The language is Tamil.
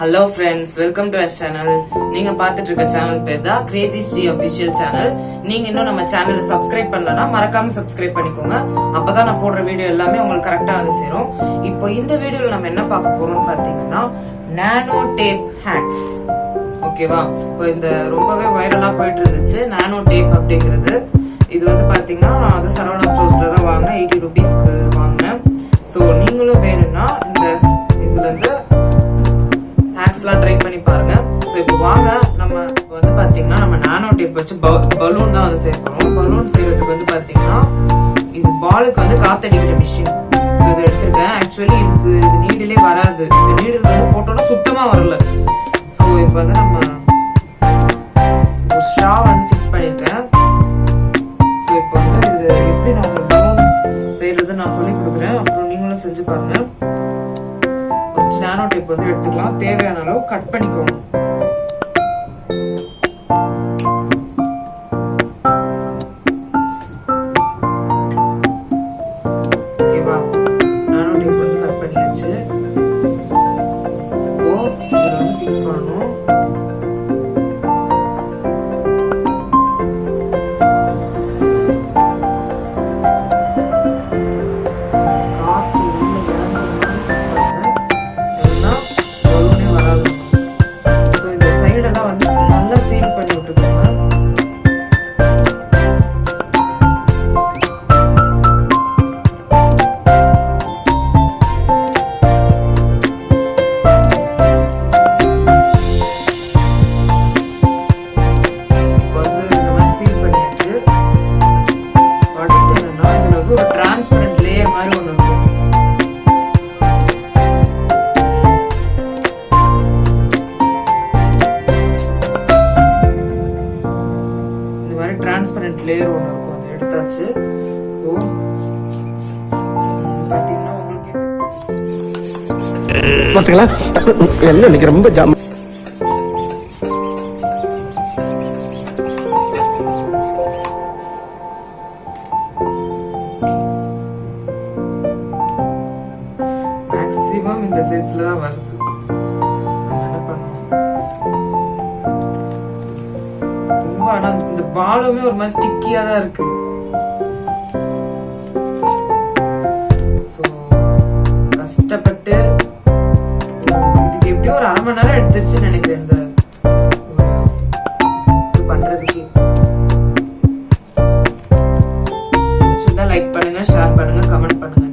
Hello friends, welcome to our channel. நீங்க பாத்துட்டு இருக்க சேனல் பேர் தான் கிரேசி ஸ்ரீ அபிஷியல் சேனல். நீங்க இன்னும் நம்ம சேனலை சப்ஸ்கிரைப் பண்ணலனா மறக்காம சப்ஸ்கிரைப் பண்ணிக்கோங்க. அப்பதான் நான் போடுற வீடியோ எல்லாமே உங்களுக்கு கரெக்டா வந்து சேரும். இப்போ இந்த வீடியோல நம்ம என்ன பார்க்க போறோம்னு பாத்தீங்கன்னா நானோ டேப் ஹேக்ஸ். ஓகேவா? இப்போ இந்த ரொம்பவே வைரலா போயிட்டு இருந்துச்சு நானோ டேப் அப்படிங்கிறது. இது வந்து பாத்தீங்கன்னா நான் வந்து சரவணா ஸ்டோர்ஸ்ல தான் வாங்கினேன். 80 rupeesக்கு வாங்கினேன். ஸோ நீங்களும் வேணும்னா இந்த இதுல இருந்து ஹேக்ஸ்லாம் ட்ரை பண்ணி பாருங்க. ஸோ இப்போ வாங்க, நம்ம வந்து பாத்தீங்கன்னா நம்ம நானோ டேப் வச்சு பலூன் தான் வந்து சேர்க்கணும். பலூன் செய்யறதுக்கு வந்து பாத்தீங்கன்னா இது பாலுக்கு வந்து காத்தடிக்கிற மிஷின் இதை எடுத்திருக்கேன். ஆக்சுவலி இது நீடிலே வராது. இந்த நீடில் வந்து போட்டோன்னா சுத்தமா வரல. ஸோ இப்போ வந்து நம்ம ஒரு ஸ்ட்ரா வந்து ஃபிக்ஸ் பண்ணிருக்கேன். ஸோ இப்போ வந்து இது எப்படி நான் பலூன் செய்யறது நான் சொல்லி கொடுக்குறேன். அப்புறம் நீங்களும் செஞ்சு பாருங்க. நானோ டேப் வந்து எடுத்துக்கலாம். தேவையான அளவு கட் பண்ணிக்கோங்க. ஓகேவா? நானோ டேப் வந்து கட் பண்ணியாச்சு. இப்போ இதை வந்து ஃபிக்ஸ் பண்ணணும். டிரான்ஸ்பரண்ட் லேயர் மாதிரி ஒன்று இருக்கும். இந்த மாதிரி டிரான்ஸ்பரண்ட் லேயர் ஒன்று இருக்கும். அதை எடுத்தாச்சு. இப்போ பார்த்தீங்கன்னா உங்களுக்கு பார்த்தீங்களா என்ன இன்னைக்கு ரொம்ப ஜாம். மேக்ஸிமம் இந்த சைஸ்ல தான் வருது. என்ன பண்ணணும்? ரொம்ப ஆனா இந்த பாலுமே ஒரு மாதிரி ஸ்டிக்கியா தான் இருக்கு. ஸோ கஷ்டப்பட்டு இதுக்கு எப்படியும் ஒரு 1/2 மணி நேரம் எடுத்துருச்சுன்னு நினைக்கிறேன் இந்த இது பண்றதுக்கு. லைக் பண்ணுங்க, ஷேர் பண்ணுங்க, கமெண்ட் பண்ணுங்க.